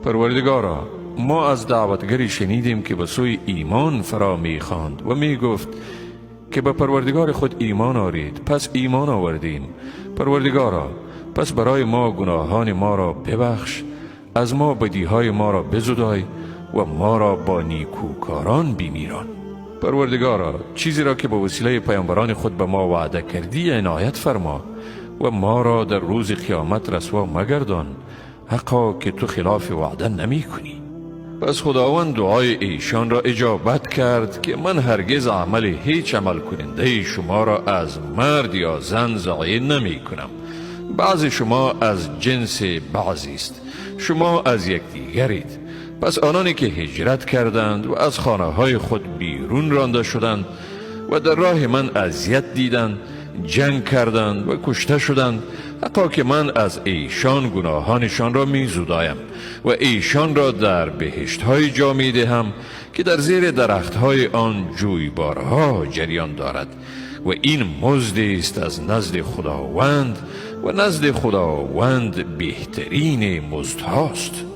پروردگارا، ما از دعوتگری شنیدیم که به سوی ایمان فرا می خواند و می گفت که به پروردگار خود ایمان آورید، پس ایمان آوردیم. پروردگارا، پس برای ما گناهان ما را ببخش، از ما بدیهای ما را بزدای و ما را با نیکوکاران بمیران. پروردگارا، چیزی را که به وسیله پیامبران خود به ما وعده کردی عنایت فرما و ما را در روز قیامت رسوا مگردان، حقا که تو خلاف وعده نمی کنی. پس خداوند دعای ایشان را اجابت کرد که من هرگز عمل هیچ عمل کننده شما را از مرد یا زن ضایع نمی کنم. بعض شما از جنس بعضی است، شما از یکدیگرید. پس آنانی که هجرت کردند و از خانه های خود بیرون رانده شدند و در راه من اذیت دیدند، جنگ کردند و کشته شدند، حقا که من از ایشان گناهانشان را می زدایم و ایشان را در بهشت های جا می دهم که در زیر درخت های آن جویبارها جریان دارد و این مزدی است از نزد خداوند و نزد خداوند بهترین مزدهاست.